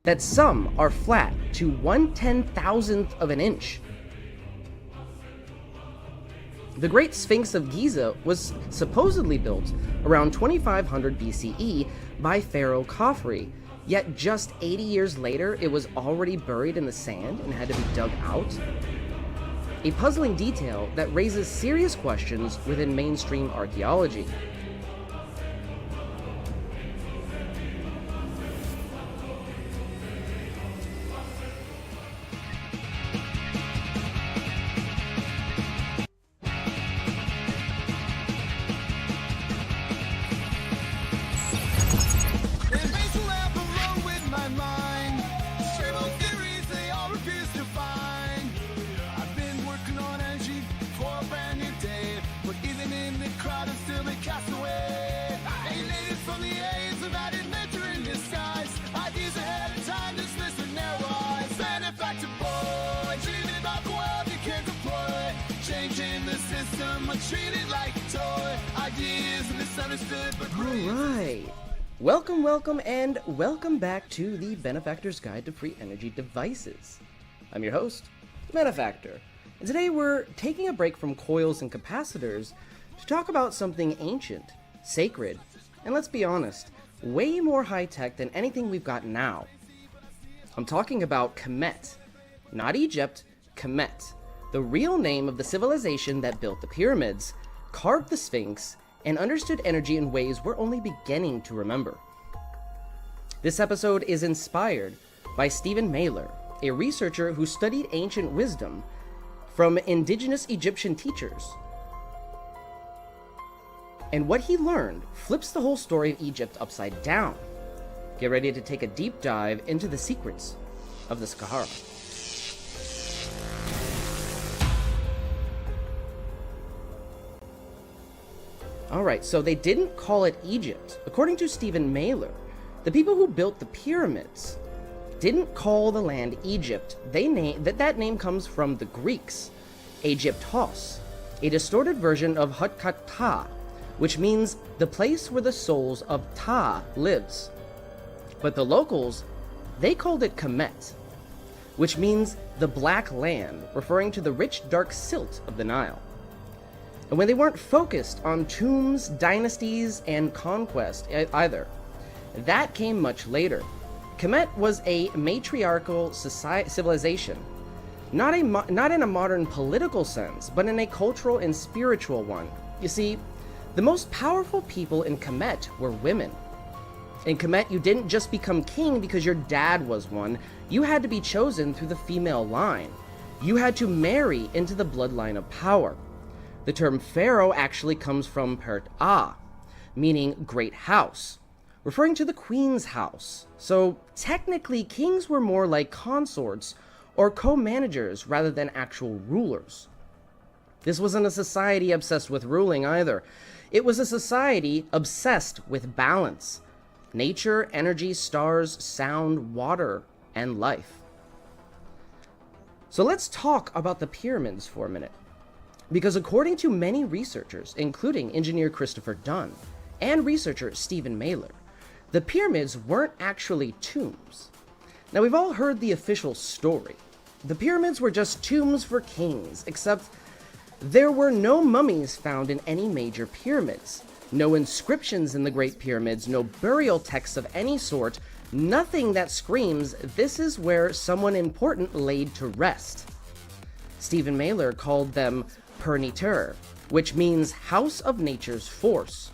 that some are flat to 1/10,000th of an inch. The Great Sphinx of Giza was supposedly built around 2500 BCE by Pharaoh Khafre, yet just 80 years later it was already buried in the sand and had to be dug out. A puzzling detail that raises serious questions within mainstream archaeology. Alright, welcome back to the Benefactor's Guide to Free Energy Devices. I'm your host, Benefactor, and today we're taking a break from coils and capacitors to talk about something ancient, sacred, and let's be honest, way more high-tech than anything we've got now. I'm talking about Kemet, not Egypt, Kemet, the real name of the civilization that built the pyramids, carved the Sphinx, and understood energy in ways we're only beginning to remember. This episode is inspired by Stephen Mailer, a researcher who studied ancient wisdom from indigenous Egyptian teachers. And what he learned flips the whole story of Egypt upside down. Get ready to take a deep dive into the secrets of the Sahara. Alright, so they didn't call it Egypt. According to Stephen Mailer, the people who built the pyramids didn't call the land Egypt. That name comes from the Greeks, Aegyptos, a distorted version of Hut-Kat-Ta, which means the place where the souls of Ta lives. But the locals, they called it Kemet, which means the Black Land, referring to the rich dark silt of the Nile. And when they weren't focused on tombs, dynasties, and conquest either. That came much later. Kemet was a matriarchal civilization, not in a modern political sense, but in a cultural and spiritual one. You see, the most powerful people in Kemet were women. In Kemet, you didn't just become king because your dad was one. You had to be chosen through the female line. You had to marry into the bloodline of power. The term pharaoh actually comes from Pert-Ah, meaning great house, referring to the queen's house. So technically, kings were more like consorts or co-managers rather than actual rulers. This wasn't a society obsessed with ruling either. It was a society obsessed with balance. Nature, energy, stars, sound, water, and life. So let's talk about the pyramids for a minute. Because according to many researchers, including engineer Christopher Dunn and researcher Stephen Mailer, the pyramids weren't actually tombs. Now, we've all heard the official story. The pyramids were just tombs for kings, except there were no mummies found in any major pyramids, no inscriptions in the Great Pyramids, no burial texts of any sort, nothing that screams this is where someone important laid to rest. Stephen Mailer called them Pernitur, which means house of nature's force.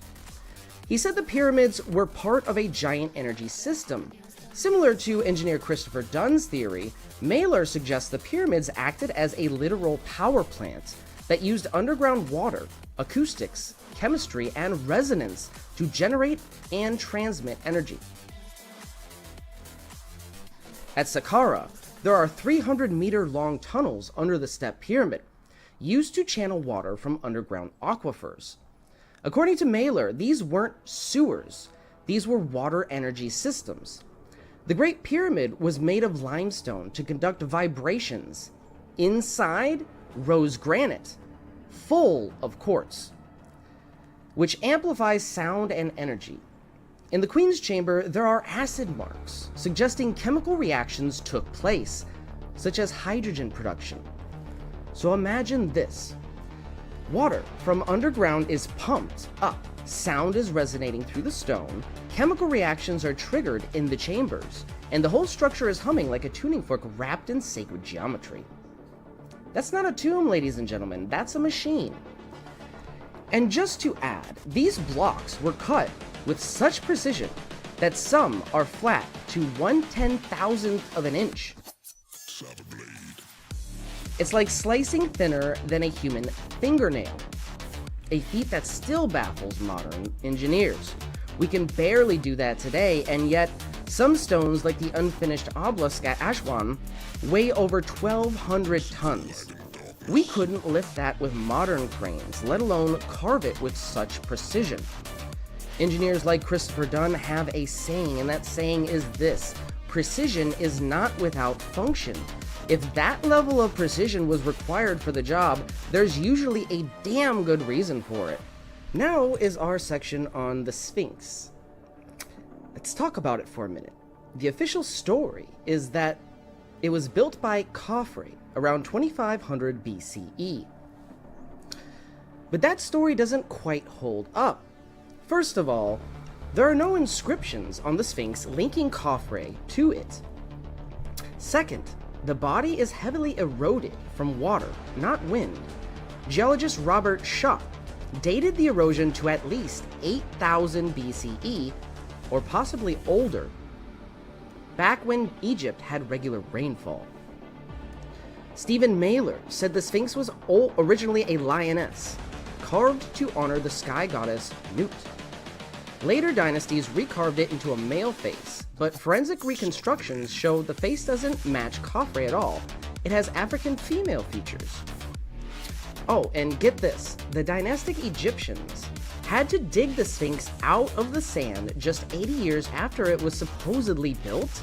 He said the pyramids were part of a giant energy system. Similar to engineer Christopher Dunn's theory, Mailer suggests the pyramids acted as a literal power plant that used underground water, acoustics, chemistry, and resonance to generate and transmit energy. At Saqqara, there are 300-meter-long tunnels under the step pyramid, used to channel water from underground aquifers. According to Mailer, these weren't sewers, these were water energy systems. The Great Pyramid was made of limestone to conduct vibrations. Inside rose granite, full of quartz, which amplifies sound and energy. In the Queen's chamber, there are acid marks, suggesting chemical reactions took place, such as hydrogen production. So imagine this. Water from underground is pumped up, sound is resonating through the stone, chemical reactions are triggered in the chambers, and the whole structure is humming like a tuning fork wrapped in sacred geometry. That's not a tomb, ladies and gentlemen, that's a machine. And just to add, these blocks were cut with such precision that some are flat to 1/10,000th of an inch. It's like slicing thinner than a human fingernail, a feat that still baffles modern engineers. We can barely do that today, and yet some stones like the unfinished obelisk at Aswan weigh over 1,200 tons. We couldn't lift that with modern cranes, let alone carve it with such precision. Engineers like Christopher Dunn have a saying, and that saying is this: precision is not without function. If that level of precision was required for the job, there's usually a damn good reason for it. Now is our section on the Sphinx. Let's talk about it for a minute. The official story is that it was built by Khafre around 2500 BCE. But that story doesn't quite hold up. First of all, there are no inscriptions on the Sphinx linking Khafre to it. Second, the body is heavily eroded from water, not wind. Geologist Robert Shaw dated the erosion to at least 8000 BCE, or possibly older, back when Egypt had regular rainfall. Stephen Mailer said the Sphinx was originally a lioness, carved to honor the sky goddess Nut. Later dynasties recarved it into a male face, but forensic reconstructions show the face doesn't match Khafre at all. It has African female features. Oh, and get this, the dynastic Egyptians had to dig the Sphinx out of the sand just 80 years after it was supposedly built?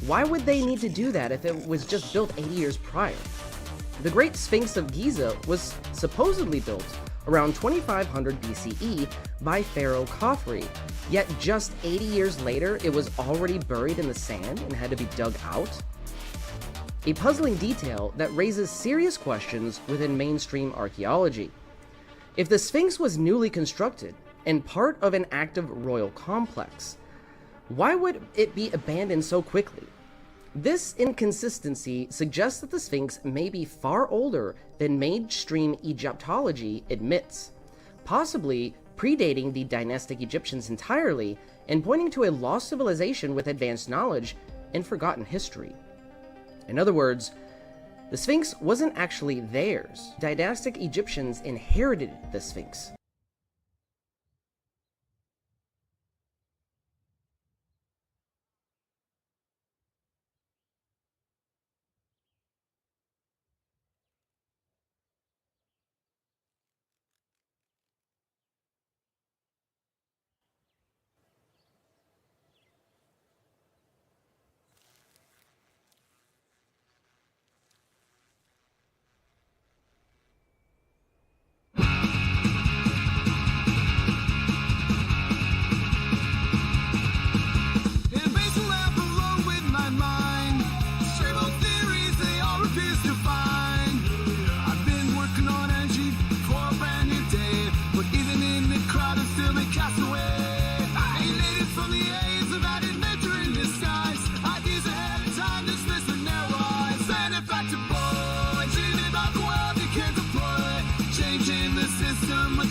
Why would they need to do that if it was just built 80 years prior? The Great Sphinx of Giza was supposedly built around 2500 BCE by Pharaoh Khafre, yet just 80 years later it was already buried in the sand and had to be dug out? A puzzling detail that raises serious questions within mainstream archaeology. If the Sphinx was newly constructed and part of an active royal complex, why would it be abandoned so quickly? This inconsistency suggests that the Sphinx may be far older than mainstream Egyptology admits, possibly predating the dynastic Egyptians entirely and pointing to a lost civilization with advanced knowledge and forgotten history. In other words, the Sphinx wasn't actually theirs. Dynastic Egyptians inherited the Sphinx.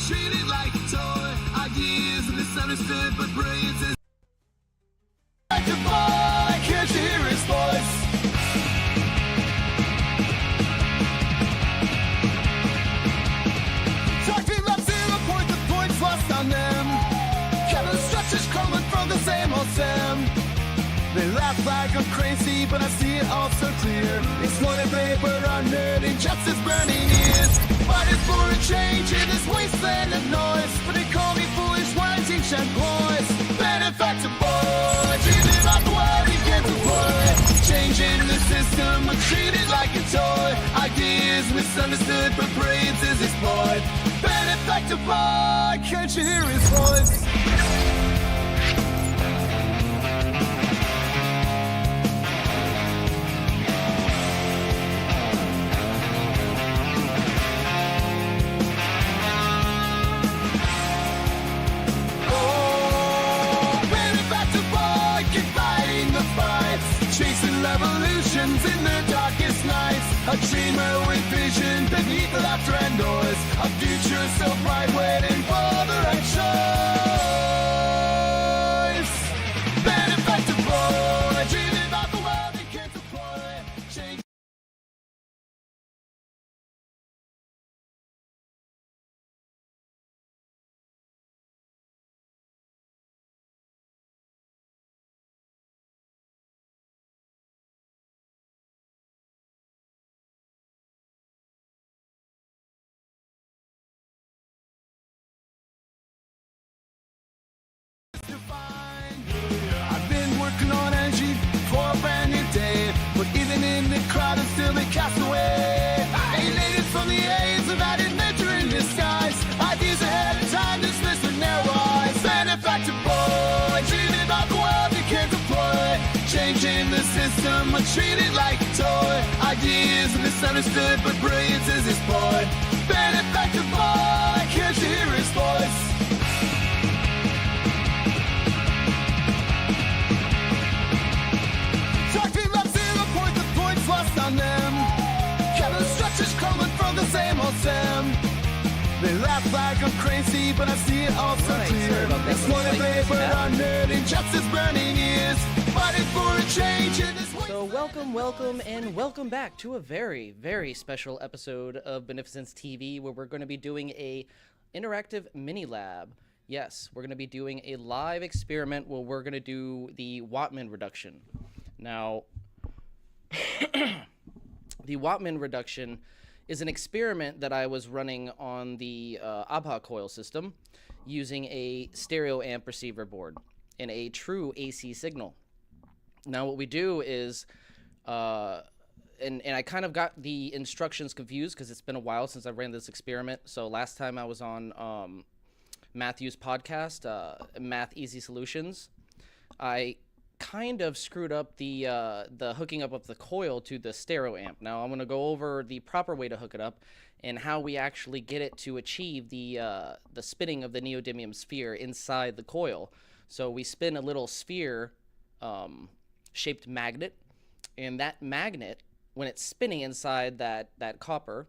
Treated like a toy, ideas misunderstood, but brilliance is like a boy. Can't you hear his voice? Talking about 0 point, the points lost on them. Kevin structures crumbling from the same old Sam. They laugh like I'm crazy, but I see it all so clear. Exploited labor, unheard, injustice burning ears. Fighting for a change in this wasteland of noise, but they call me foolish words, ancient boys. Benefactor boy, dreaming about the world he can't afford. Changing the system, but treated like a toy. Ideas misunderstood, but brilliance is explored. Benefactor boy, can't you hear his voice? A dreamer with vision beneath the laughter and noise. A future so bright waiting for the right choice. Benefactor boy, dreaming about the world he can't deploy. Change. I've been working on energy for a brand new day, but even in the crowd I'm still a castaway. Alienated from the aids of that inventor in disguise. Ideas ahead of time dismissed with narrow eyes. Benefactor boy, dreaming about the world you can't deploy. Changing the system, but treated like a toy. Ideas misunderstood, but brilliance is his boy. Benefactor boy, can't you hear his voice? On them, Kevin stretches coming from the same old Sam. They laugh like I'm crazy, but I see it all so clear. Exploited labor, unheard injustice, burning ears, fighting for a change in this way. So welcome, and welcome back to a very, very special episode of Beneficence TV, where we're going to be doing a interactive mini lab. Yes, we're going to be doing a live experiment where we're going to do the Wattman reduction. Now, the Wattman reduction is an experiment that I was running on the Abha coil system using a stereo amp receiver board and a true AC signal. Now what we do is, and I kind of got the instructions confused because it's been a while since I ran this experiment. So last time I was on Matthew's podcast, Math Easy Solutions, I kind of screwed up the hooking up of the coil to the stereo amp. Now I'm going to go over the proper way to hook it up and how we actually get it to achieve the spinning of the neodymium sphere inside the coil. So we spin a little sphere shaped magnet, and that magnet, when it's spinning inside that copper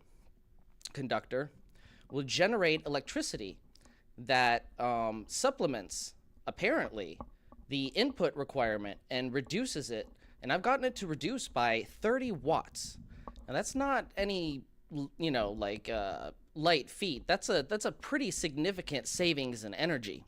conductor, will generate electricity that supplements, apparently, the input requirement and reduces it, and I've gotten it to reduce by 30 watts. Now that's not any, like light feat. That's a pretty significant savings in energy.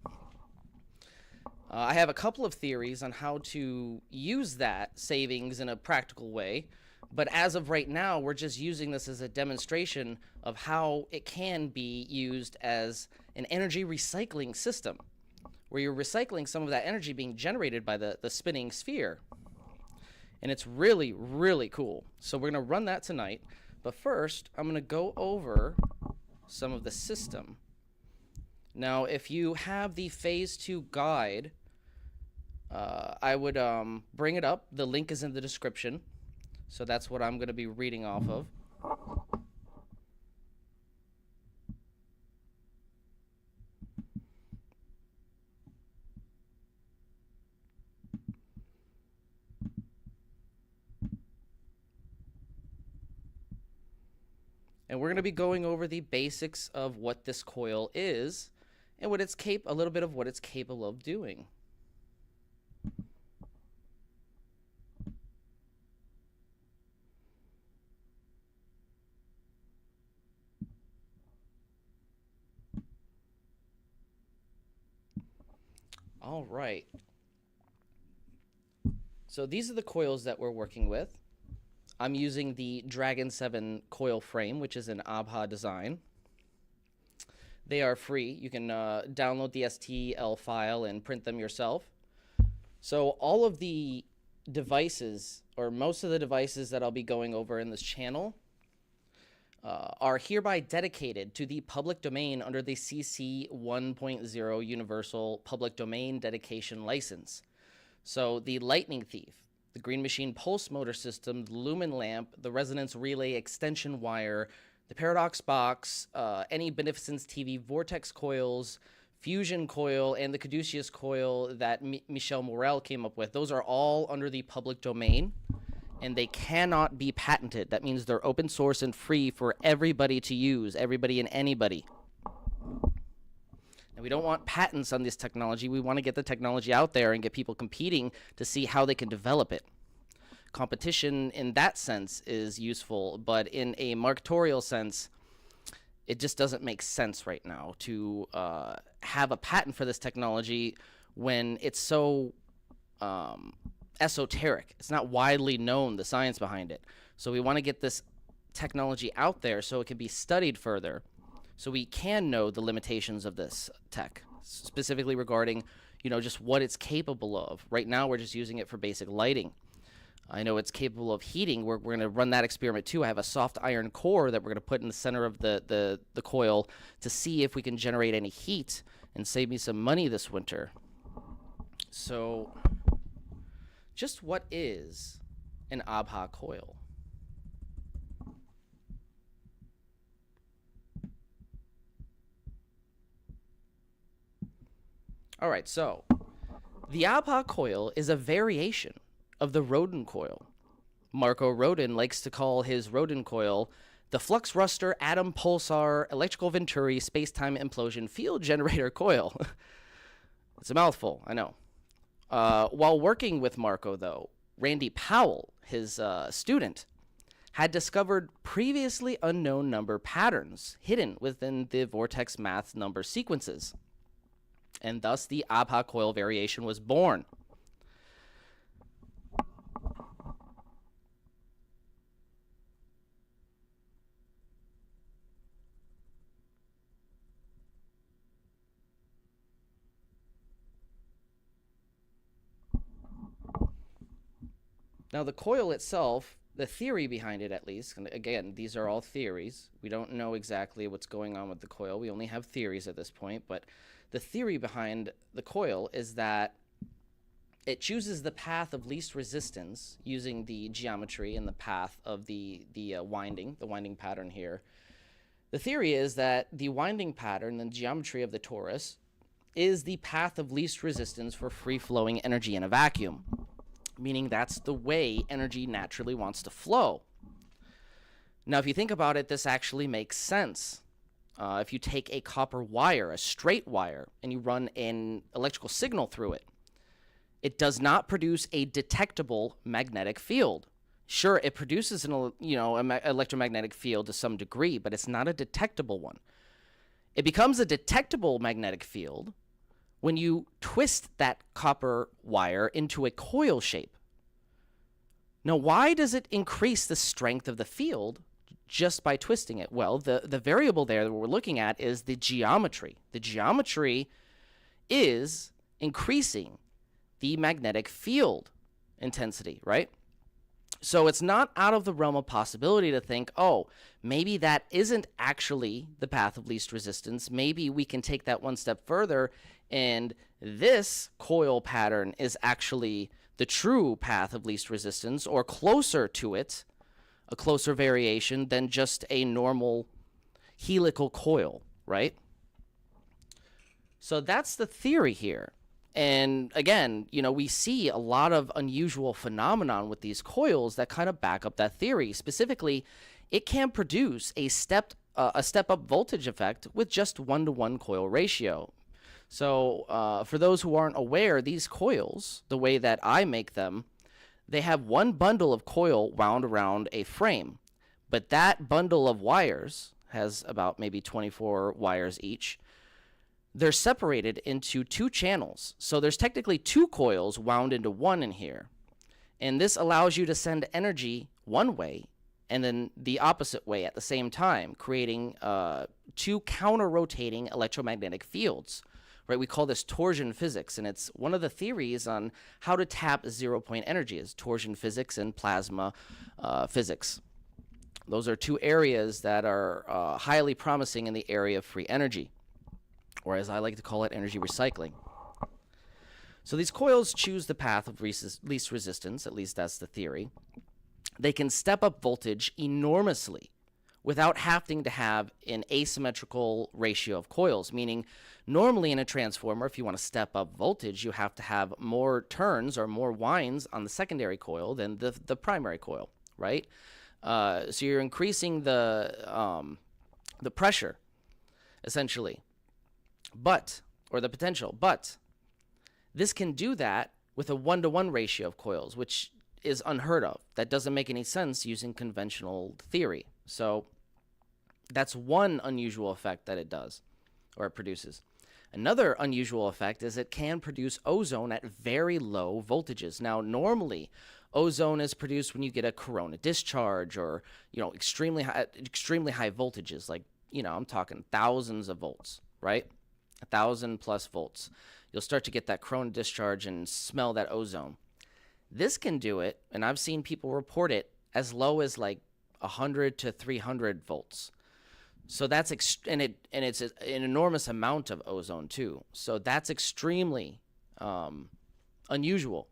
I have a couple of theories on how to use that savings in a practical way, but as of right now, we're just using this as a demonstration of how it can be used as an energy recycling system, where you're recycling some of that energy being generated by the spinning sphere. And it's really, really cool. So we're going to run that tonight. But first, I'm going to go over some of the system. Now, if you have the Phase 2 guide, I would bring it up. The link is in the description. So that's what I'm going to be reading off of. And we're going to be going over the basics of what this coil is and what it's a little bit of what it's capable of doing. All right. So these are the coils that we're working with. I'm using the Dragon 7 coil frame, which is an Abha design. They are free. You can download the STL file and print them yourself. So all of the devices, or most of the devices that I'll be going over in this channel, are hereby dedicated to the public domain under the CC 1.0 Universal Public Domain Dedication License. So the Lightning Thief, the Green Machine Pulse Motor System, the Lumen Lamp, the Resonance Relay Extension Wire, the Paradox Box, any BeneficenceTV Vortex coils, Fusion coil, and the Caduceus coil that Michel Morel came up with. Those are all under the public domain, and they cannot be patented. That means they're open source and free for everybody to use, everybody and anybody. And we don't want patents on this technology. We want to get the technology out there and get people competing to see how they can develop it. Competition in that sense is useful, but in a marketorial sense, it just doesn't make sense right now to have a patent for this technology when it's so esoteric. It's not widely known, the science behind it. So we want to get this technology out there so it can be studied further, so we can know the limitations of this tech, specifically regarding, you know, just what it's capable of. Right now, we're just using it for basic lighting. I know it's capable of heating. We're going to run that experiment too. I have a soft iron core that we're going to put in the center of the coil to see if we can generate any heat and save me some money this winter. So, just what is an Abha coil? All right, so the Abha coil is a variation of the Rodin coil. Marco Rodin likes to call his Rodin coil the flux raster atom pulsar electrical venturi space-time implosion field generator coil. It's a mouthful, I know. While working with Marco, though, Randy Powell, his student, had discovered previously unknown number patterns hidden within the Vortex math number sequences. And thus the Abha coil variation was born. Now, the coil itself, the theory behind it at least, and again, these are all theories. We don't know exactly what's going on with the coil. We only have theories at this point, but the theory behind the coil is that it chooses the path of least resistance using the geometry and the path of the winding pattern here. The theory is that the winding pattern, the geometry of the torus, is the path of least resistance for free-flowing energy in a vacuum, meaning that's the way energy naturally wants to flow. Now, if you think about it, this actually makes sense. If you take a copper wire, a straight wire, and you run an electrical signal through it, it does not produce a detectable magnetic field. Sure, it produces an electromagnetic field to some degree, but it's not a detectable one. It becomes a detectable magnetic field when you twist that copper wire into a coil shape. Now, why does it increase the strength of the field just by twisting it? Well, the variable there that we're looking at is the geometry. The geometry is increasing the magnetic field intensity, right? So it's not out of the realm of possibility to think, oh, maybe that isn't actually the path of least resistance. Maybe we can take that one step further, and this coil pattern is actually the true path of least resistance, or closer to it, a closer variation than just a normal helical coil, right? So that's the theory here. And again, we see a lot of unusual phenomenon with these coils that kind of back up that theory. Specifically, it can produce a step-up voltage effect with just 1-to-1 coil ratio. So for those who aren't aware, these coils, the way that I make them, they have one bundle of coil wound around a frame. But that bundle of wires has about maybe 24 wires each. They're separated into two channels. So there's technically two coils wound into one in here. And this allows you to send energy one way and then the opposite way at the same time, creating two counter-rotating electromagnetic fields. Right? We call this torsion physics, and it's one of the theories on how to tap zero-point energy is torsion physics and plasma physics. Those are two areas that are highly promising in the area of free energy, or as I like to call it, energy recycling. So these coils choose the path of least resistance, at least that's the theory. They can step up voltage enormously without having to have an asymmetrical ratio of coils, meaning normally in a transformer, if you want to step up voltage, you have to have more turns or more winds on the secondary coil than the primary coil, right? So you're increasing the pressure, essentially, or the potential. But this can do that with a 1-to-1 ratio of coils, which is unheard of. That doesn't make any sense using conventional theory. So that's one unusual effect that it does, or it produces. Another unusual effect is it can produce ozone at very low voltages. Now, normally, ozone is produced when you get a corona discharge or, extremely high voltages. Like, I'm talking thousands of volts, right? 1,000 plus volts. You'll start to get that corona discharge and smell that ozone. This can do it, and I've seen people report it as low as like 100 to 300 volts. So that's and it's an enormous amount of ozone too. So that's extremely unusual.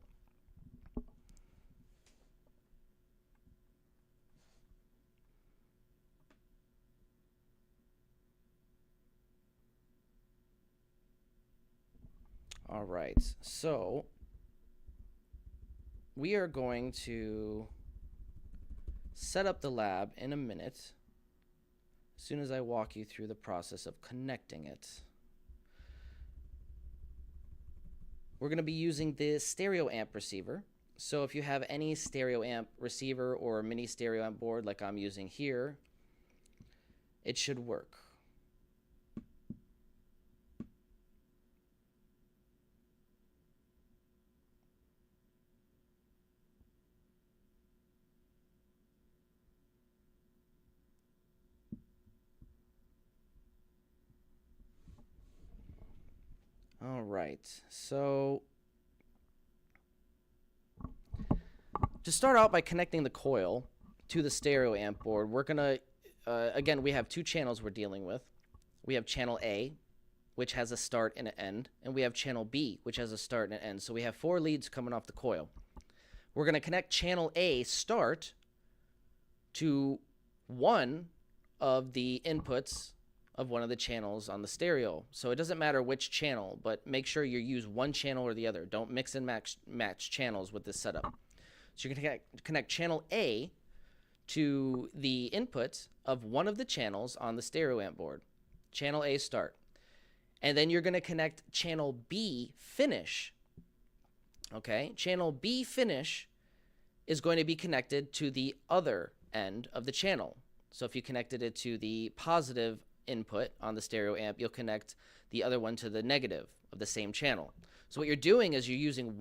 All right, so we are going to set up the lab in a minute as soon as I walk you through the process of connecting it. We're going to be using the stereo amp receiver. So if you have any stereo amp receiver or mini stereo amp board like I'm using here, it should work. All right, so to start out by connecting the coil to the stereo amp board, we're gonna, again, we have two channels we're dealing with. We have channel A, which has a start and an end, and we have channel B, which has a start and an end. So we have 4 leads coming off the coil. We're gonna connect channel A start to one of the inputs of one of the channels on the stereo. So it doesn't matter which channel, but make sure you use one channel or the other. Don't mix and match channels with this setup. So you're going to connect channel A to the input of one of the channels on the stereo amp board. Channel A start. And then you're going to connect channel B finish. Okay? Channel B finish is going to be connected to the other end of the channel. So if you connected it to the positive input on the stereo amp, you'll connect the other one to the negative of the same channel. So what you're doing is you're using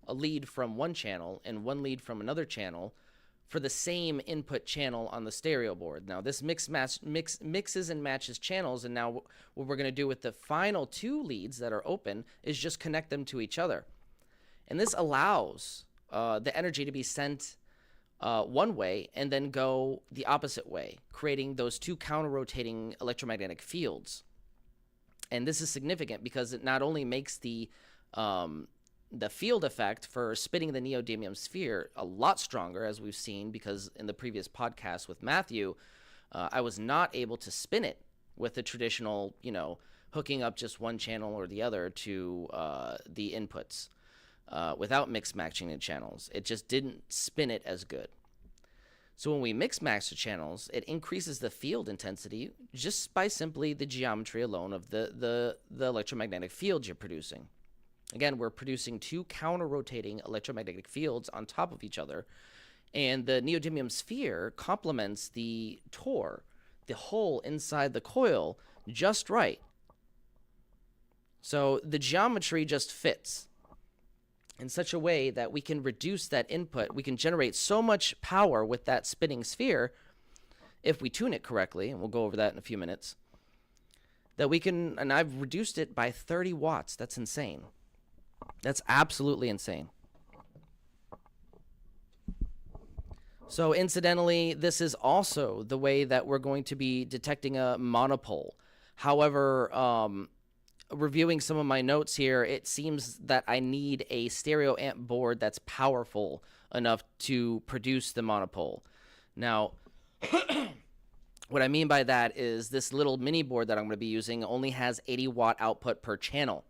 a lead from one channel and one lead from another channel for the same input channel on the stereo board. Now this mixes and matches channels, and now what we're going to do with the final 2 leads that are open is just connect them to each other. And this allows the energy to be sent one way and then go the opposite way, creating those 2 counter-rotating electromagnetic fields. And this is significant because it not only makes the field effect for spinning the neodymium sphere a lot stronger, as we've seen, because in the previous podcast with Matthew, I was not able to spin it with the traditional, hooking up just one channel or the other to the inputs. Without mix matching the channels. It just didn't spin it as good. So when we mix match the channels, it increases the field intensity just by simply the geometry alone of the electromagnetic fields you're producing. Again, we're producing 2 counter-rotating electromagnetic fields on top of each other, and the neodymium sphere complements the tor, the hole inside the coil, just right. So the geometry just fits in such a way that we can reduce that input. We can generate so much power with that spinning sphere, if we tune it correctly, and we'll go over that in a few minutes, that we can, and I've reduced it by 30 watts. That's insane. That's absolutely insane. So incidentally, this is also the way that we're going to be detecting a monopole. However, reviewing some of my notes here, it seems that I need a stereo amp board that's powerful enough to produce the monopole. Now, What I mean by that is this little mini board that I'm going to be using only has 80 watt output per channel.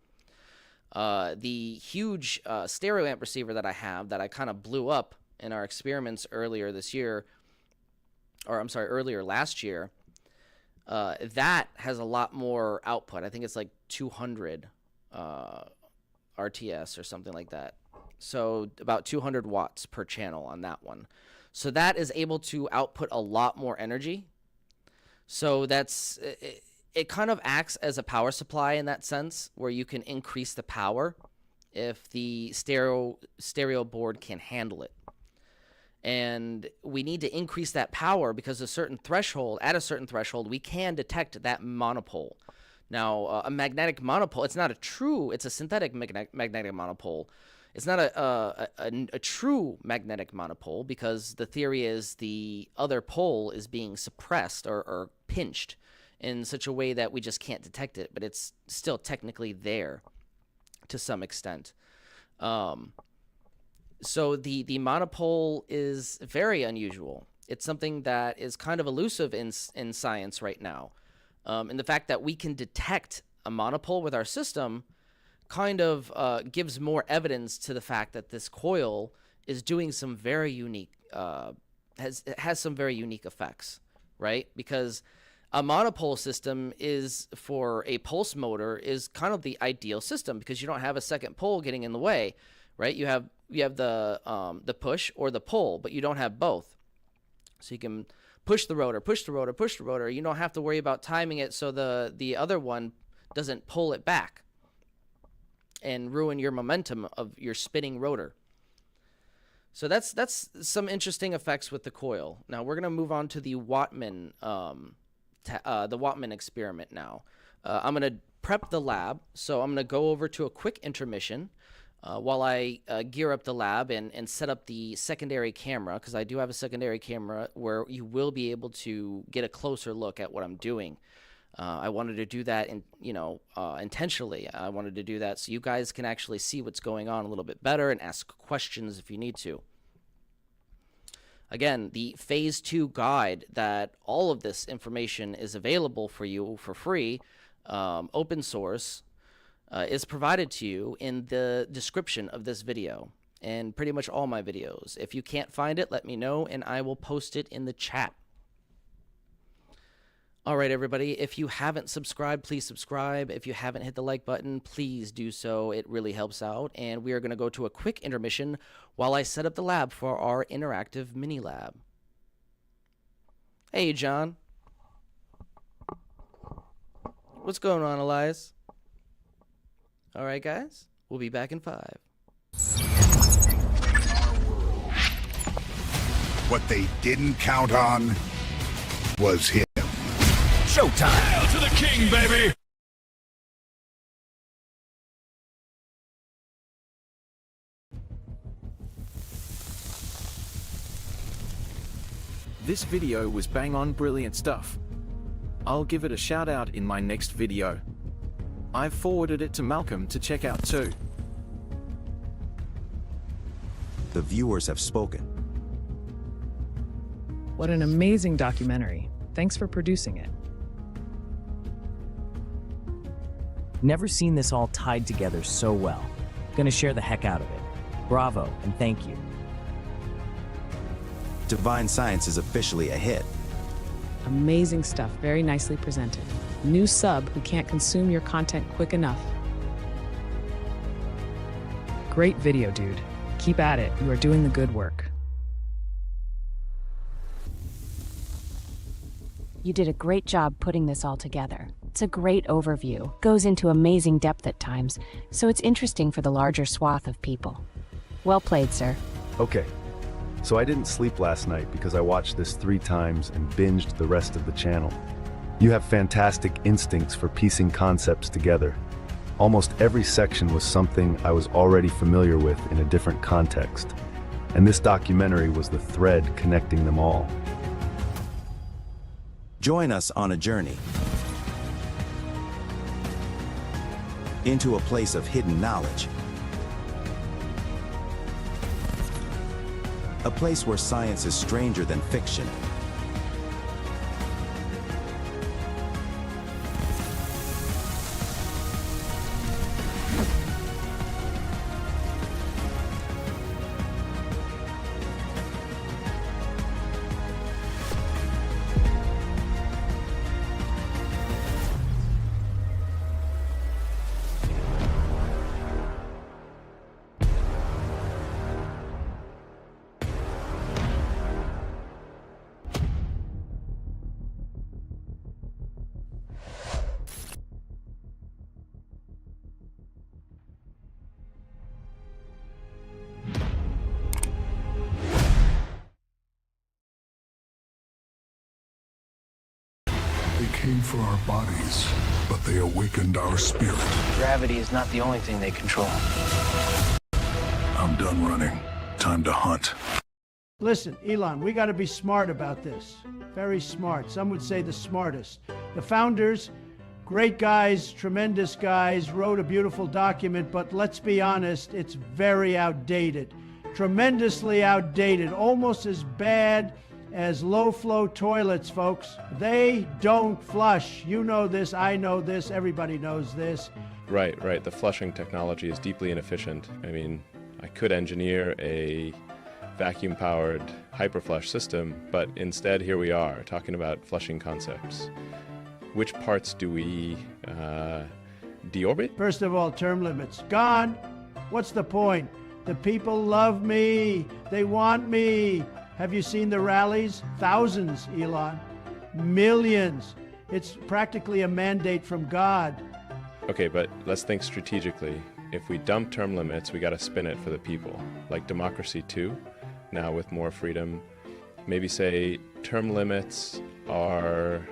The huge stereo amp receiver that I have that I kind of blew up in our experiments earlier this year, or I'm sorry, earlier last year, that has a lot more output. I think it's like 200 RTS or something like that. So about 200 watts per channel on that one. So that is able to output a lot more energy. So it kind of acts as a power supply in that sense, where you can increase the power if the stereo board can handle it. And we need to increase that power because at a certain threshold, we can detect that monopole. Now, a magnetic monopole, it's a synthetic magnetic monopole. It's not a true magnetic monopole, because the theory is the other pole is being suppressed or pinched in such a way that we just can't detect it, but it's still technically there to some extent. So the monopole is very unusual. It's something that is kind of elusive in science right now. And the fact that we can detect a monopole with our system kind of gives more evidence to the fact that this coil is doing some very unique, has some very unique effects, right? Because a monopole system is, for a pulse motor, is kind of the ideal system because you don't have a second pole getting in the way, right? You have the push or the pull, but you don't have both. So you can push the rotor, push the rotor, push the rotor. You don't have to worry about timing it so the other one doesn't pull it back and ruin your momentum of your spinning rotor. So that's some interesting effects with the coil. Now we're gonna move on to the Wattman experiment now. I'm gonna prep the lab, so I'm gonna go over to a quick intermission while I gear up the lab and set up the secondary camera, because I do have a secondary camera where you will be able to get a closer look at what I'm doing. I wanted to do that intentionally. I wanted to do that so you guys can actually see what's going on a little bit better and ask questions if you need to. Again, the phase 2 guide that all of this information is available for you for free, open source, is provided to you in the description of this video and pretty much all my videos. If you can't find it, let me know and I will post it in the chat. All right, everybody, if you haven't subscribed, please subscribe. If you haven't hit the like button, please do so. It really helps out. And we are going to go to a quick intermission while I set up the lab for our interactive mini lab. Hey, John. What's going on, Elias? All right, guys, we'll be back in 5. What they didn't count on was him. Showtime! Hail to the king, baby! This video was bang on brilliant stuff. I'll give it a shout out in my next video. I've forwarded it to Malcolm to check out too. The viewers have spoken. What an amazing documentary. Thanks for producing it. Never seen this all tied together so well. Gonna share the heck out of it. Bravo, and thank you. Divine Science is officially a hit. Amazing stuff, very nicely presented. New sub who can't consume your content quick enough. Great video, dude. Keep at it, you are doing the good work. You did a great job putting this all together. It's a great overview, goes into amazing depth at times, so it's interesting for the larger swath of people. Well played, sir. Okay, so I didn't sleep last night because I watched this 3 times and binged the rest of the channel. You have fantastic instincts for piecing concepts together. Almost every section was something I was already familiar with in a different context, and this documentary was the thread connecting them all. Join us on a journey into a place of hidden knowledge. A place where science is stranger than fiction. paid for our bodies, but they awakened our spirit. Gravity is not the only thing they control. I'm done running. Time to hunt. Listen, Elon, we got to be smart about this. Very smart. Some would say the smartest. The founders, great guys, tremendous guys, wrote a beautiful document, but let's be honest, it's very outdated. Tremendously outdated. Almost as bad as low-flow toilets, folks. They don't flush. You know this, I know this, everybody knows this. Right. The flushing technology is deeply inefficient. I mean, I could engineer a vacuum-powered hyperflush system, but instead here we are talking about flushing concepts. Which parts do we deorbit? First of all, term limits. Gone. What's the point? The people love me. They want me. Have you seen the rallies? Thousands, Elon. Millions. It's practically a mandate from God. Okay, but let's think strategically. If we dump term limits, we got to spin it for the people, like democracy too. Now with more freedom, maybe say term limits are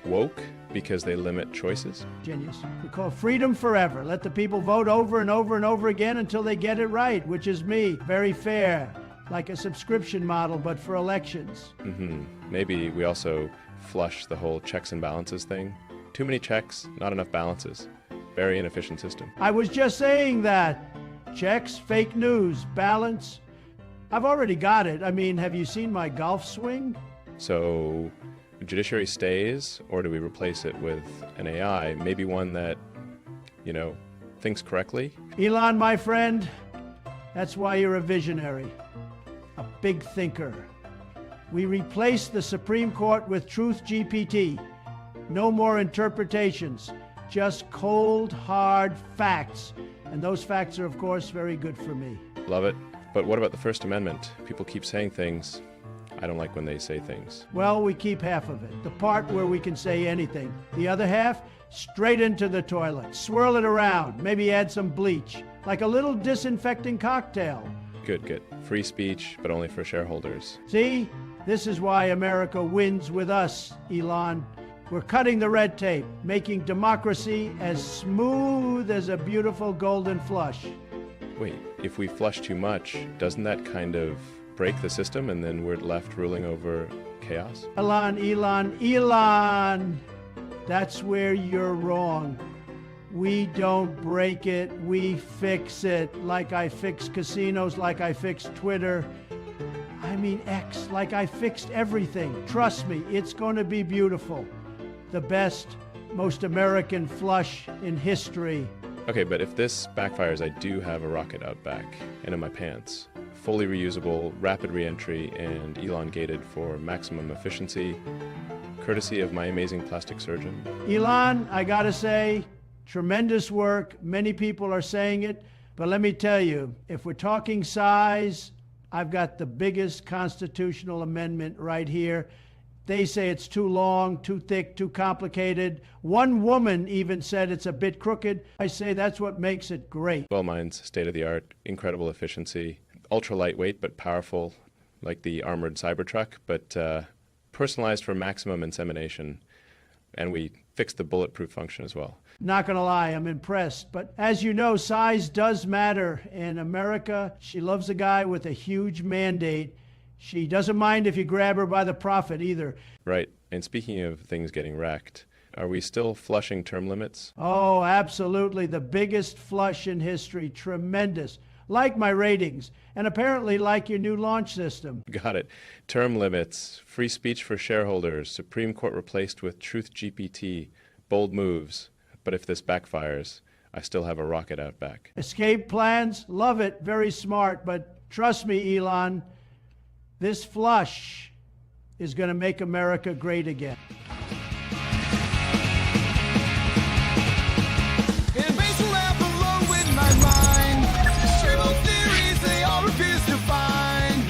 woke because they limit choices. Genius. We call freedom forever. Let the people vote over and over and over again until they get it right, which is me. Very fair. Like a subscription model, but for elections. Maybe we also flush the whole checks and balances thing. Too many checks, not enough balances. Very inefficient system. I was just saying that. Checks, fake news, balance. I've already got it. I mean, have you seen my golf swing? So, judiciary stays, or do we replace it with an AI? Maybe one that, thinks correctly? Elon, my friend, that's why you're a visionary. A big thinker. We replace the Supreme Court with Truth GPT. No more interpretations. Just cold, hard facts. And those facts are, of course, very good for me. Love it. But what about the First Amendment? People keep saying things. I don't like when they say things. Well, we keep half of it. The part where we can say anything. The other half, straight into the toilet. Swirl it around. Maybe add some bleach. Like a little disinfecting cocktail. Good. Free speech, but only for shareholders. See? This is why America wins with us, Elon. We're cutting the red tape, making democracy as smooth as a beautiful golden flush. Wait, if we flush too much, doesn't that kind of break the system and then we're left ruling over chaos? Elon! That's where you're wrong. We don't break it, we fix it. Like I fixed casinos, like I fixed Twitter. I mean X, like I fixed everything. Trust me, it's going to be beautiful. The best, most American flush in history. Okay, but if this backfires, I do have a rocket out back and in my pants. Fully reusable, rapid re-entry, and elongated for maximum efficiency, courtesy of my amazing plastic surgeon. Elon, I gotta say, tremendous work. Many people are saying it, but let me tell you, if we're talking size, I've got the biggest constitutional amendment right here. They say it's too long, too thick, too complicated. One woman even said it's a bit crooked. I say that's what makes it great. Well, mine's state-of-the-art, incredible efficiency, ultra lightweight but powerful, like the armored Cybertruck, but personalized for maximum insemination. And we fixed the bulletproof function as well. Not gonna lie, I'm impressed. But as you know, size does matter. In America, she loves a guy with a huge mandate. She doesn't mind if you grab her by the profit either. Right. And speaking of things getting wrecked, are we still flushing term limits? Oh, absolutely. The biggest flush in history. Tremendous. Like my ratings. And apparently like your new launch system. Got it. Term limits, free speech for shareholders, Supreme Court replaced with Truth GPT, bold moves. But if this backfires, I still have a rocket out back. Escape plans? Love it. Very smart. But trust me, Elon, this flush is going to make America great again. In basal lab alone with my mind. Triple theories, they all refuse to find.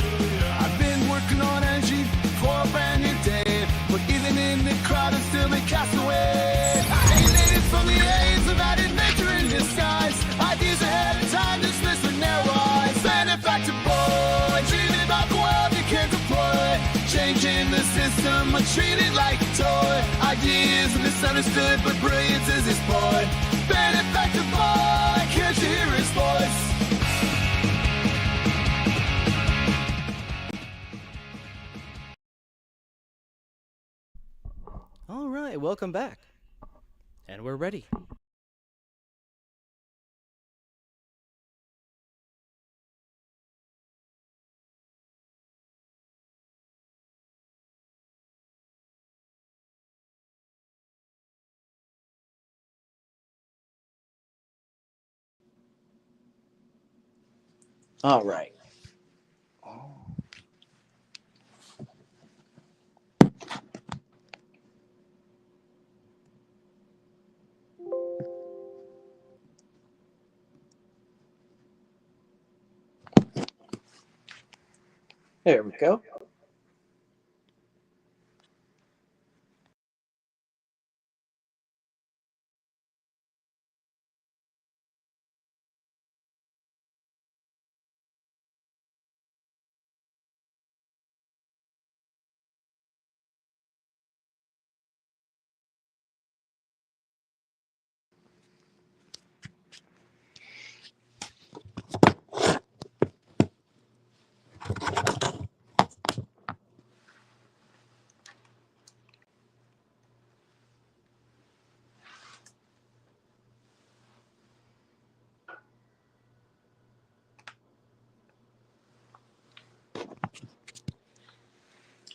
I've been working on energy for a brand new day. But even in the crowd, I'm still a castaway. Alienated from the aims of added nature in disguise. Ideas ahead of time, dismissed with narrow eyes. Benefactor boy, dreaming about the world you can't deploy. Changing the system, I treat it like a toy. I Years misunderstood, but brilliance is his boy. Benefactor boy, can't you hear his voice? All right, welcome back. And we're ready. All right. There we go.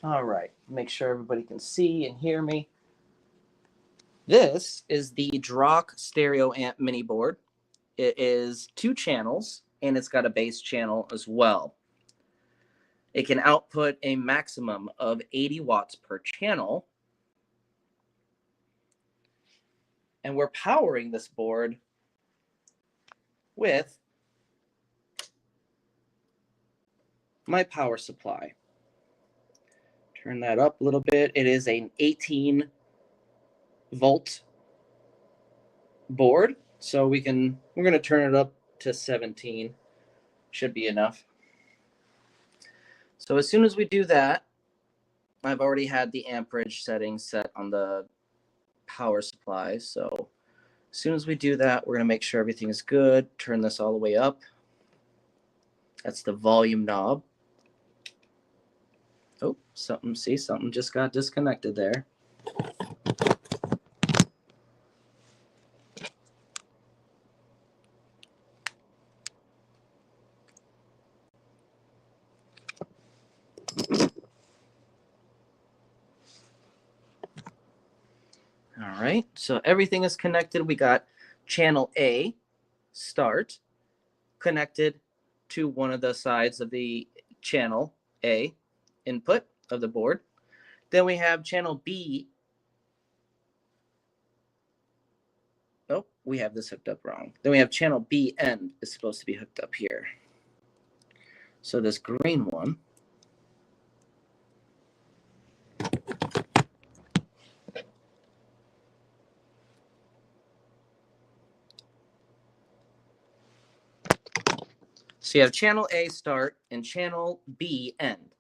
All right, make sure everybody can see and hear me. This is the Drock stereo amp mini board. It is 2 channels and it's got a bass channel as well. It can output a maximum of 80 watts per channel. And we're powering this board with my power supply. Turn that up a little bit. It is an 18 volt board. So we're going to turn it up to 17. Should be enough. So as soon as we do that, I've already had the amperage settings set on the power supply. So as soon as we do that, we're going to make sure everything is good. Turn this all the way up. That's the volume knob. Oh, something just got disconnected there. All right, so everything is connected. We got channel A, start, connected to one of the sides of the channel A input of the board. Then we have channel B. Oh, we have this hooked up wrong. Then we have channel B end is supposed to be hooked up here. So this green one. So you have channel A start and channel B end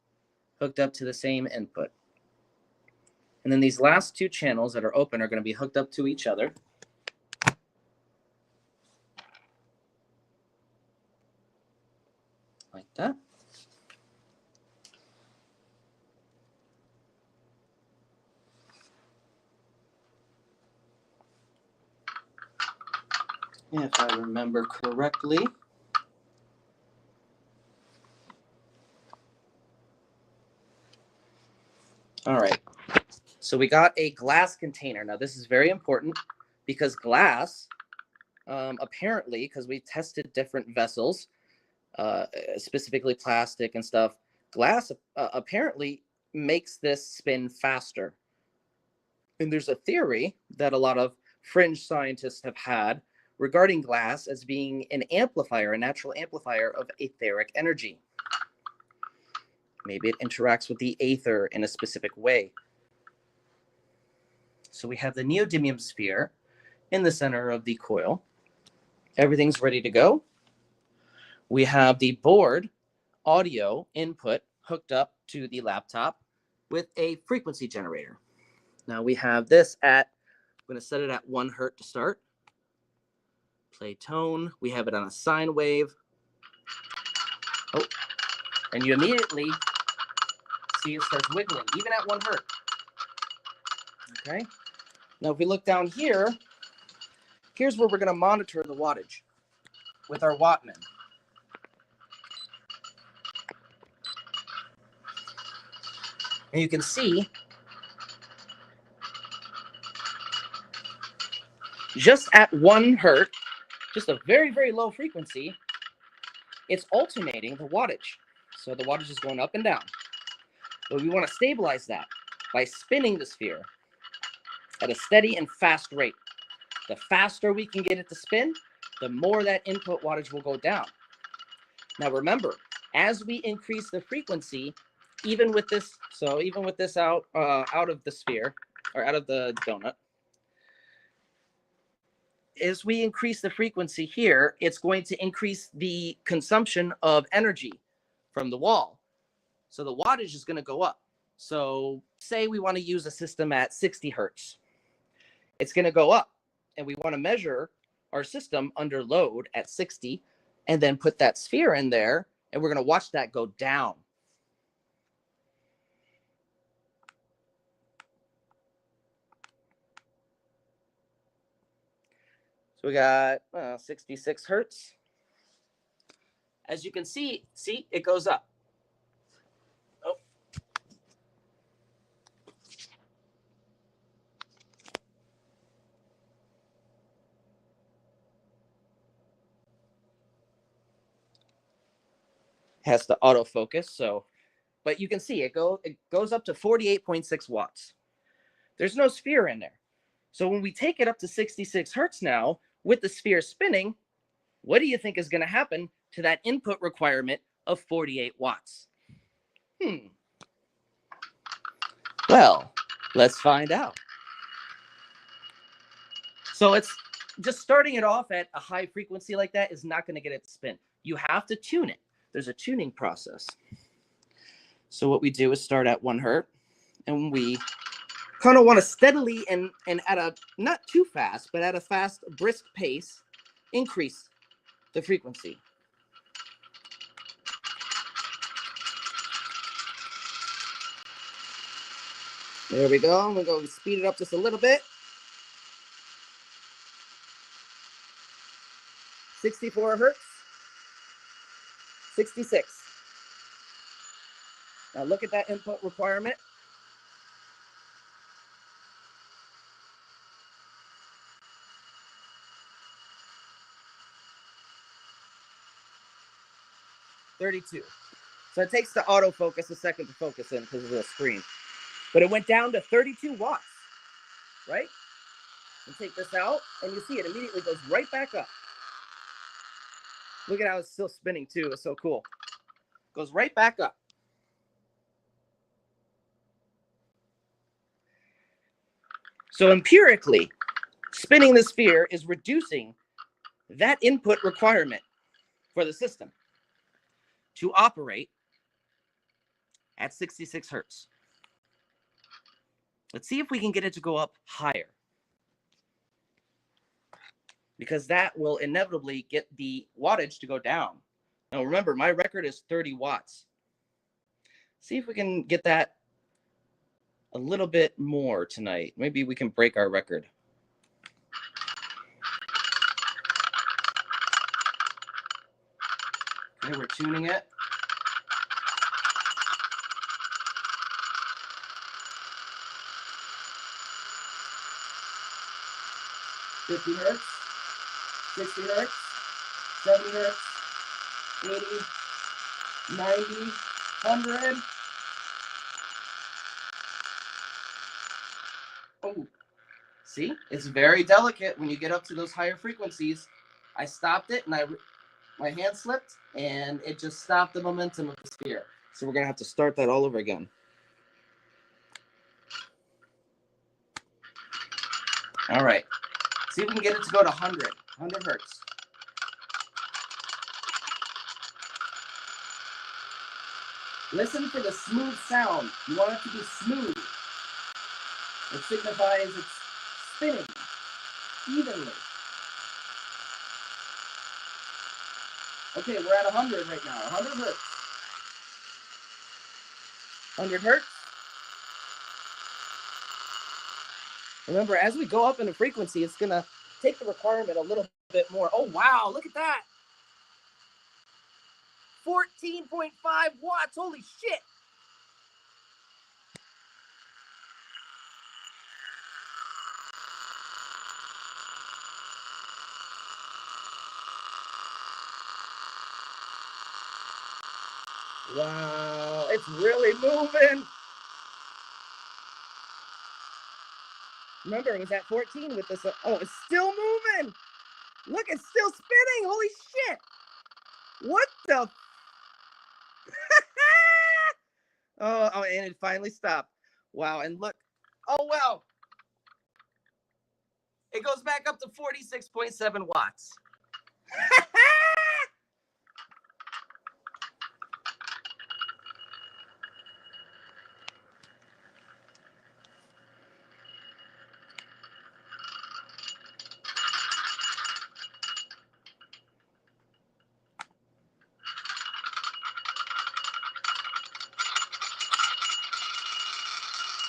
hooked up to the same input. And then these last 2 channels that are open are going to be hooked up to each other. Like that. If I remember correctly. All right. So we got a glass container. Now this is very important because glass, apparently, because we tested different vessels, specifically plastic and stuff, glass apparently makes this spin faster. And there's a theory that a lot of fringe scientists have had regarding glass as being an amplifier, a natural amplifier of etheric energy. Maybe it interacts with the aether in a specific way. So we have the neodymium sphere in the center of the coil. Everything's ready to go. We have the board audio input hooked up to the laptop with a frequency generator. Now we have this at, I'm going to set it at 1 hertz to start. Play tone. We have it on a sine wave. Oh, and you immediately see it starts wiggling, even at 1 hertz. Okay. Now, if we look down here, here's where we're going to monitor the wattage with our Wattman. And you can see just at 1 hertz, just a very, very low frequency, it's alternating the wattage. So the wattage is going up and down. But we want to stabilize that by spinning the sphere at a steady and fast rate. The faster we can get it to spin, the more that input wattage will go down. Now remember, as we increase the frequency, even with this, so even with this out of the sphere, or out of the donut, as we increase the frequency here, it's going to increase the consumption of energy from the wall. So the wattage is going to go up. So say we want to use a system at 60 hertz. It's going to go up, and we want to measure our system under load at 60 and then put that sphere in there, and we're going to watch that go down. So we got 66 hertz. As you can see, it goes up. Oh. Has to autofocus, so, but you can see it goes up to 48.6 watts. There's no sphere in there. So when we take it up to 66 hertz now, with the sphere spinning, what do you think is going to happen to that input requirement of 48 watts? Well, let's find out. So it's just starting it off at a high frequency like that is not going to get it to spin. You have to tune it. There's a tuning process. So what we do is start at 1 hertz, and we kind of want to steadily and at a not too fast, but at a fast, brisk pace, increase the frequency. There we go. I'm going to go speed it up just a little bit. 64 hertz. 66. Now look at that input requirement. $32. So it takes the autofocus a second to focus in because of the screen. But it went down to 32 watts, right? And take this out, and you see it immediately goes right back up. Look at how it's still spinning too. It's so cool. Goes right back up. So empirically, spinning the sphere is reducing that input requirement for the system to operate at 66 hertz. Let's see if we can get it to go up higher, because that will inevitably get the wattage to go down. Now remember, my record is 30 watts. See if we can get that a little bit more tonight. Maybe we can break our record. Okay, we're tuning it. $50 hertz, 60 hertz, 70 hertz, 80, 90, 100. Oh, see, it's very delicate when you get up to those higher frequencies. I stopped it, and my hand slipped, and it just stopped the momentum of the sphere. So we're gonna have to start that all over again. All right. See if we can get it to go to 100 hertz. Listen for the smooth sound. You want it to be smooth. It signifies it's spinning evenly. Okay, we're at 100 right now. 100 hertz. 100 hertz. Remember, as we go up in the frequency, it's going to take the requirement a little bit more. Oh, wow, look at that. 14.5 watts. Holy shit. Wow, it's really moving. Remember, it was at 14 with this. Oh, it's still moving. Look, it's still spinning. Holy shit. What the? Oh, and it finally stopped. Wow, and look. Oh, wow. It goes back up to 46.7 watts.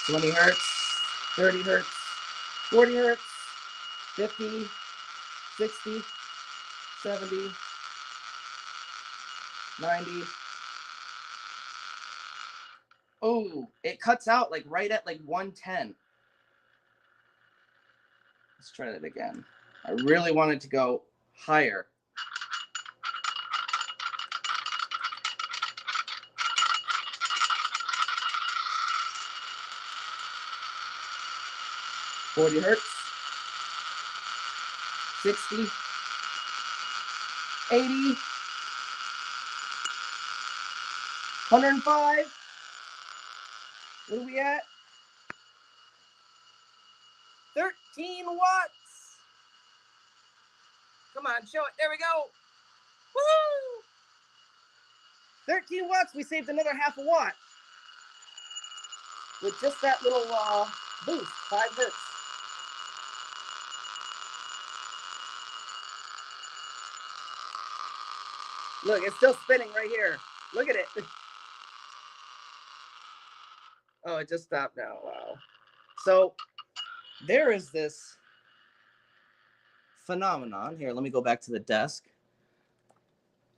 Twenty hertz, 30 hertz, 40 hertz, 50, 60, 70, 90. Oh, it cuts out like right at like 110. Let's try that again. I really wanted to go higher. $40 hertz, 60, 80, 105. What are we at? 13 watts. Come on, show it. There we go. Woo! 13 watts. We saved another half a watt with just that little boost, 5 hertz. Look, it's still spinning right here. Look at it. Oh, it just stopped now. Wow. So there is this phenomenon here. Let me go back to the desk.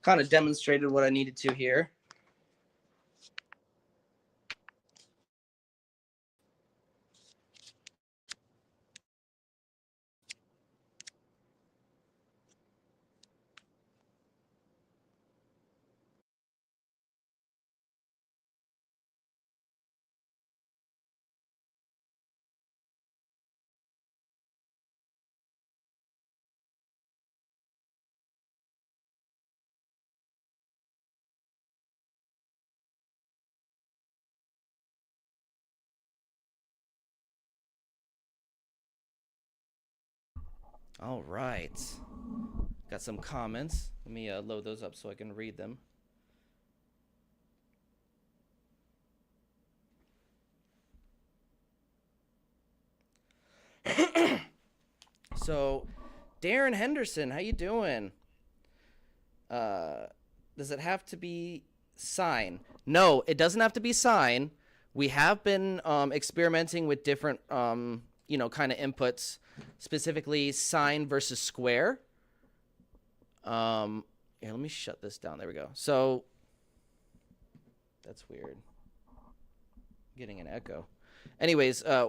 Kind of demonstrated what I needed to here. All right. Got some comments. Let me load those up so I can read them. So, Darren Henderson, how you doing? Does it have to be sine? No, it doesn't have to be sine. We have been experimenting with different, kind of inputs, specifically sine versus square. Here, let me shut this down. There we go. So, that's weird. Getting an echo. Anyways, yeah,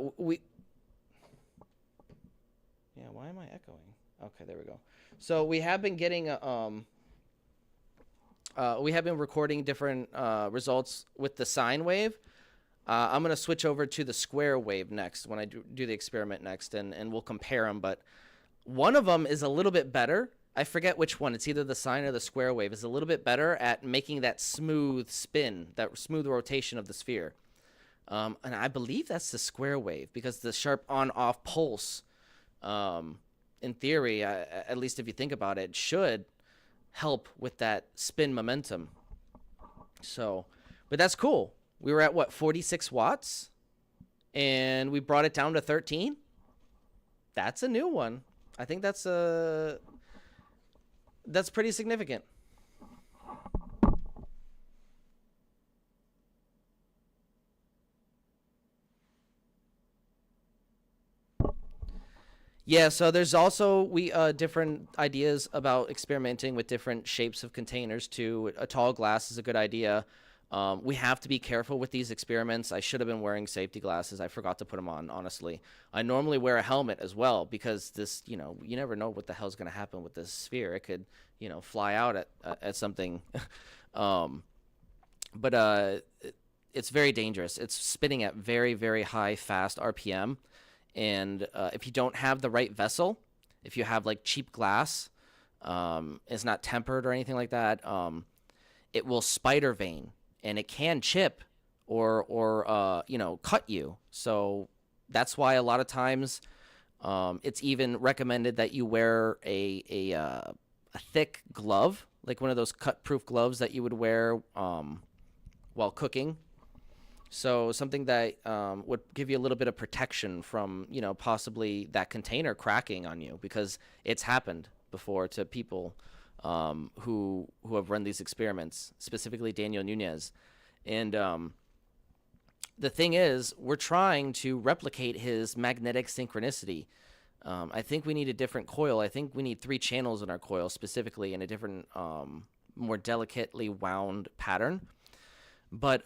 why am I echoing? Okay, there we go. So we have been getting we have been recording different results with the sine wave. I'm gonna switch over to the square wave next when I do the experiment next, and we'll compare them. But one of them is a little bit better. I forget which one. It's either the sine or the square wave. Is a little bit better at making that smooth spin, that smooth rotation of the sphere. And I believe that's the square wave because the sharp on-off pulse, in theory, at least if you think about it, should help with that spin momentum. So, but that's cool. We were at what, 46 watts? and we brought it down to 13. That's a new one. I think that's pretty significant. Yeah, so there's also different ideas about experimenting with different shapes of containers too. A tall glass is a good idea. We have to be careful with these experiments. I should have been wearing safety glasses. I forgot to put them on, honestly. I normally wear a helmet as well because this, you never know what the hell's going to happen with this sphere. It could, fly out at something. But it's very dangerous. It's spinning at very, very high, fast RPM. And if you don't have the right vessel, if you have like cheap glass, it's not tempered or anything like that, it will spider vein and it can chip or cut you. So that's why a lot of times it's even recommended that you wear a thick glove, like one of those cut-proof gloves that you would wear while cooking. So something that would give you a little bit of protection from, possibly that container cracking on you, because it's happened before to people who have run these experiments, specifically Daniel Nunez. And the thing is, we're trying to replicate his magnetic synchronicity. I think we need a different coil. I think we need 3 channels in our coil specifically in a different, more delicately wound pattern. But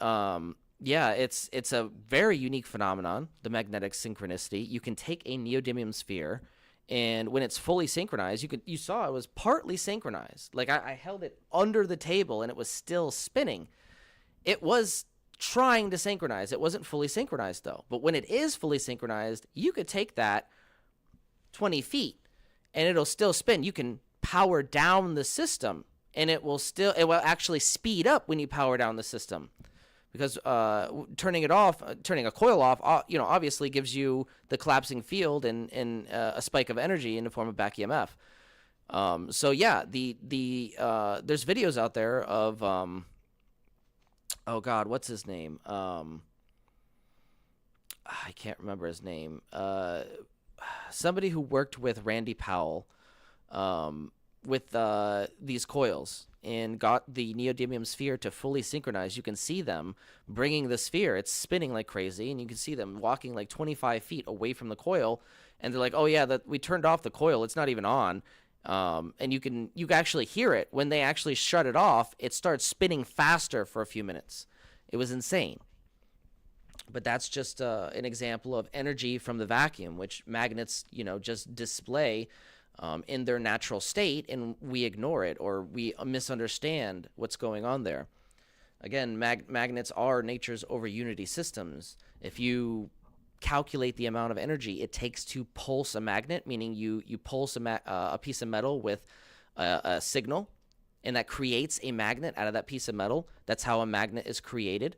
yeah, it's a very unique phenomenon, the magnetic synchronicity. You can take a neodymium sphere, and when it's fully synchronized, you saw it was partly synchronized. Like I held it under the table, and it was still spinning. It was trying to synchronize. It wasn't fully synchronized, though. But when it is fully synchronized, you could take that 20 feet, and it'll still spin. You can power down the system, and it will actually speed up when you power down the system. Because turning a coil off, obviously gives you the collapsing field and a spike of energy in the form of back EMF. So yeah, there's videos out there of oh God, what's his name? I can't remember his name. Somebody who worked with Randy Powell with these coils and got the neodymium sphere to fully synchronize. You can see them bringing the sphere. It's spinning like crazy, and you can see them walking like 25 feet away from the coil, and they're like, oh yeah, we turned off the coil. It's not even on. And you can actually hear it. When they actually shut it off, it starts spinning faster for a few minutes. It was insane. But that's just an example of energy from the vacuum, which magnets, just display in their natural state, and we ignore it or we misunderstand what's going on there. Again, magnets are nature's over-unity systems. If you calculate the amount of energy it takes to pulse a magnet, meaning you pulse a piece of metal with a signal, and that creates a magnet out of that piece of metal. That's how a magnet is created.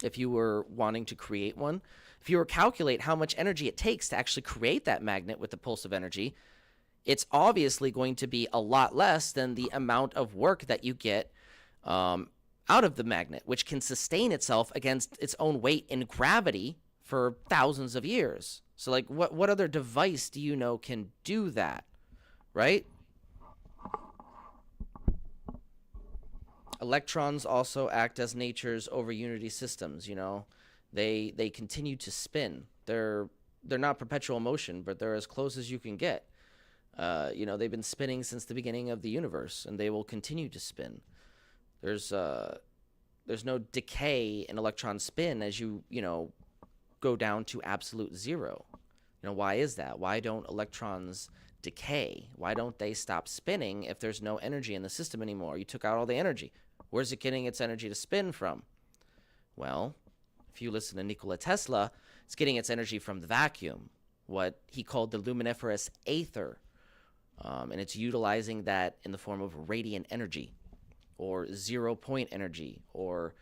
If you were wanting to create one, if you were to calculate how much energy it takes to actually create that magnet with the pulse of energy, it's obviously going to be a lot less than the amount of work that you get out of the magnet, which can sustain itself against its own weight in gravity for thousands of years. So, like, what other device do you know can do that, right? Electrons also act as nature's over-unity systems, They continue to spin. They're not perpetual motion, but they're as close as you can get. They've been spinning since the beginning of the universe, and they will continue to spin. There's no decay in electron spin as you go down to absolute zero. Why is that? Why don't electrons decay? Why don't they stop spinning if there's no energy in the system anymore? You took out all the energy. Where's it getting its energy to spin from? Well, if you listen to Nikola Tesla, it's getting its energy from the vacuum, what he called the luminiferous aether. And it's utilizing that in the form of radiant energy or 0-point energy or,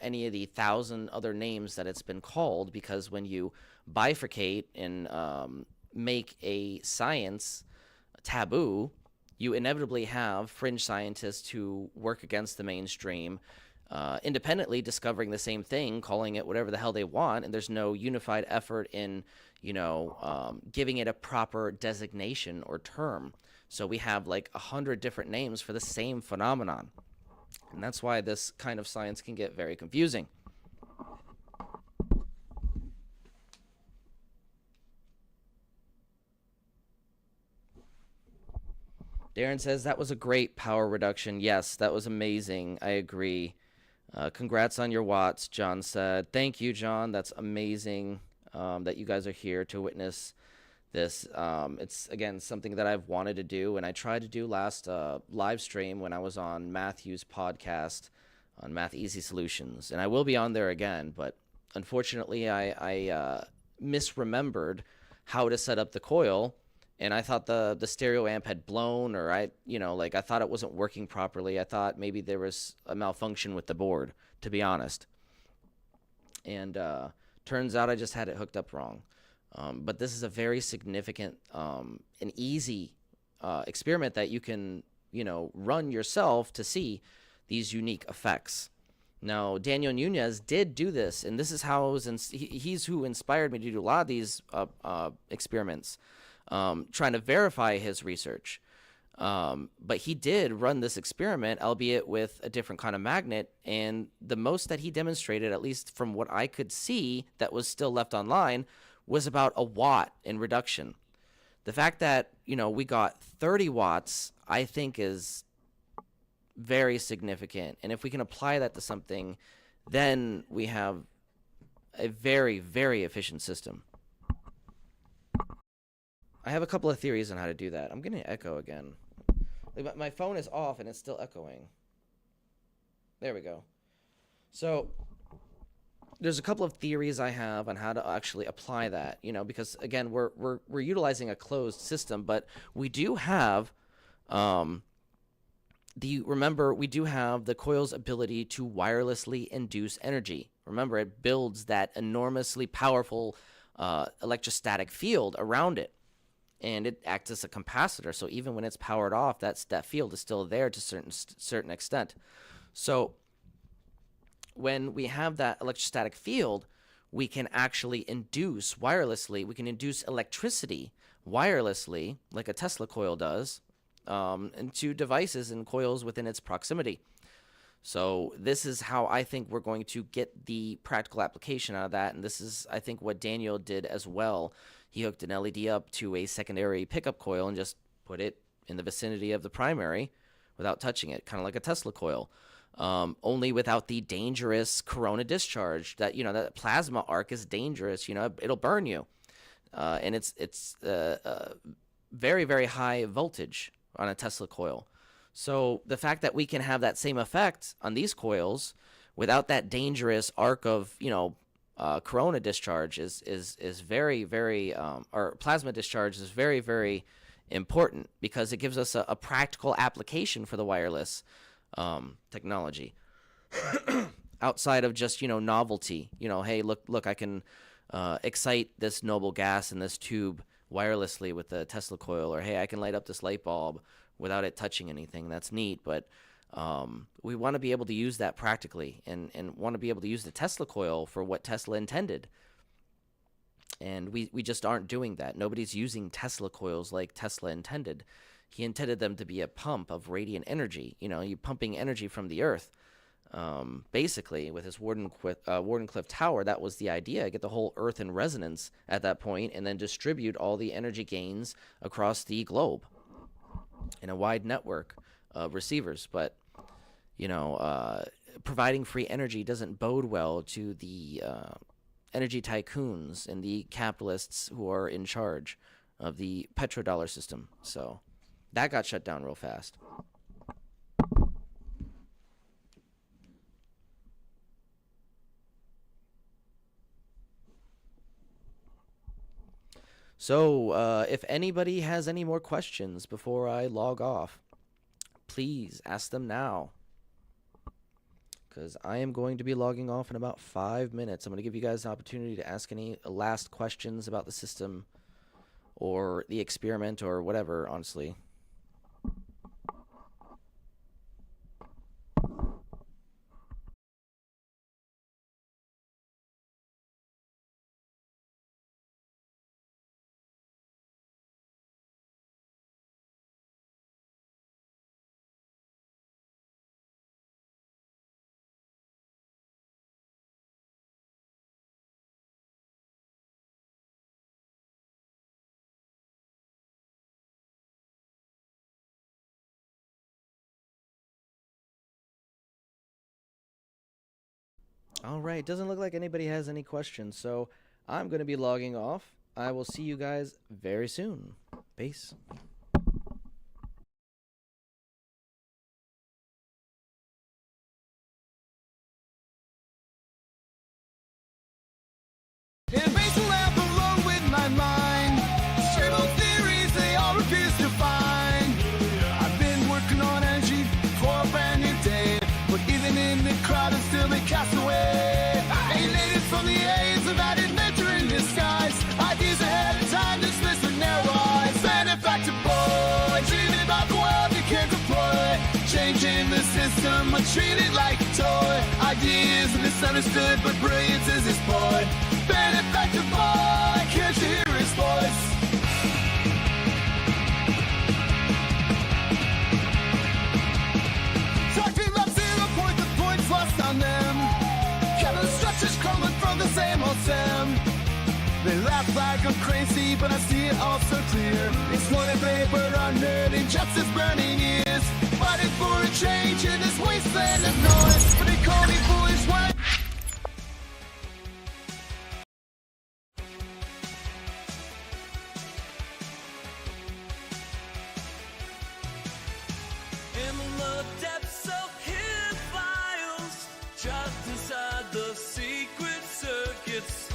any of the 1,000 other names that it's been called, because when you bifurcate and make a science taboo, you inevitably have fringe scientists who work against the mainstream, independently discovering the same thing, calling it whatever the hell they want, and there's no unified effort in, giving it a proper designation or term. So we have like 100 different names for the same phenomenon. And that's why this kind of science can get very confusing. Darren says, that was a great power reduction. Yes, that was amazing. I agree. Congrats on your watts, John said. Thank you, John. That's amazing that you guys are here to witness this. It's, again, something that I've wanted to do, and I tried to do last live stream when I was on Matthew's podcast on Math Easy Solutions, and I will be on there again, but unfortunately I misremembered how to set up the coil, and I thought the stereo amp had blown, or I thought it wasn't working properly. I thought maybe there was a malfunction with the board, to be honest. And turns out I just had it hooked up wrong. But this is a very significant and easy experiment that you can, run yourself to see these unique effects. Now, Daniel Nunez did do this, and this is how he's who inspired me to do a lot of these experiments, trying to verify his research. But he did run this experiment, albeit with a different kind of magnet, and the most that he demonstrated, at least from what I could see that was still left online, was about a watt in reduction. The fact that, we got 30 watts, I think is very significant. And if we can apply that to something, then we have a very, very efficient system. I have a couple of theories on how to do that. I'm getting echo again. My phone is off and it's still echoing. There we go. So there's a couple of theories I have on how to actually apply that, because again, we're utilizing a closed system, but we do have we do have the coil's ability to wirelessly induce energy. Remember, it builds that enormously powerful electrostatic field around it, and it acts as a capacitor. So even when it's powered off, that field is still there to a certain extent. So when we have that electrostatic field, we can actually induce wirelessly. We can induce electricity wirelessly, like a Tesla coil does, into devices and coils within its proximity. So this is how I think we're going to get the practical application out of that, and this is, I think, what Daniel did as well. He hooked an LED up to a secondary pickup coil and just put it in the vicinity of the primary without touching it, kind of like a Tesla coil. Only without the dangerous corona discharge. That plasma arc is dangerous. It'll burn you, and it's very, very high voltage on a Tesla coil. So the fact that we can have that same effect on these coils without that dangerous arc of corona discharge is very, very or plasma discharge is very, very important, because it gives us a practical application for the wireless technology outside of just novelty. Hey, look, I can excite this noble gas in this tube wirelessly with the Tesla coil, or hey, I can light up this light bulb without it touching anything. That's neat, but we want to be able to use that practically, and want to be able to use the Tesla coil for what Tesla intended. And we just aren't doing that. Nobody's using Tesla coils like Tesla intended. He intended them to be a pump of radiant energy. You pumping energy from the earth. Basically, with his Wardenclyffe Tower, that was the idea. Get the whole earth in resonance at that point, and then distribute all the energy gains across the globe in a wide network of receivers. But, providing free energy doesn't bode well to the energy tycoons and the capitalists who are in charge of the petrodollar system. So that got shut down real fast. So if anybody has any more questions before I log off, please ask them now, because I am going to be logging off in about 5 minutes. I'm going to give you guys an opportunity to ask any last questions about the system or the experiment or whatever, honestly. All right, doesn't look like anybody has any questions, so I'm going to be logging off. I will see you guys very soon. Peace. In a basement lab alone with my mind, stable theories they all refuse to find. I've been working on energy for a brand new day, but even in the crowd I've still been cast away. Alienated from the A's of that inventor in disguise. Ideas ahead of time dismissed with narrow eyes. Benefactor boy, dreaming about the world you can't deploy. Changing the system, but treated like a toy. Ideas misunderstood, but brilliance is his boy. Benefactor boy, can't you hear his voice? Talking about 0 point, the points lost on them. Kevin structures crumbling from the same old stem. They laugh like I'm crazy, but I see it all so clear. Exploited paper on nerd, injustice burning ears. Fighting for a change in this wasteland of noise. But they call me foolish when in the depths of hidden files, trapped inside the secret circuits,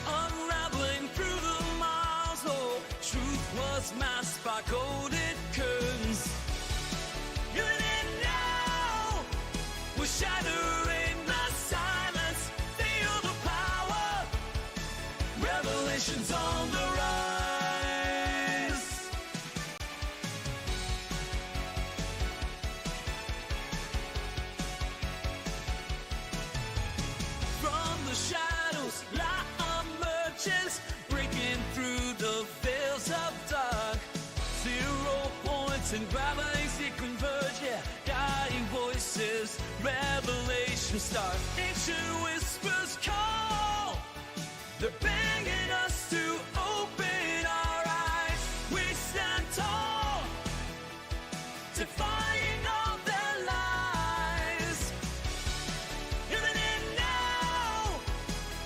unraveling through the miles. Oh, truth was masked by coded curtains. In it now, we're shattering the silence. Feel the power. Revelations on the rise. From the shadows, light emerges, breaking through the veils of dark. 0 points and gravities that converge, yeah. Dying voices, revelation start. Ancient whispers call. They're begging us to open our eyes. We stand tall, defying all their lies. Even in now,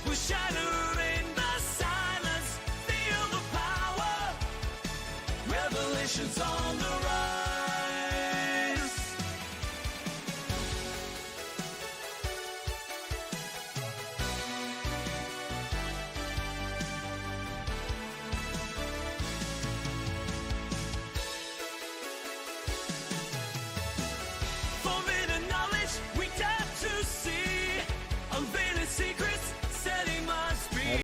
we're shattering the silence. Feel the power. Revelations on the rise.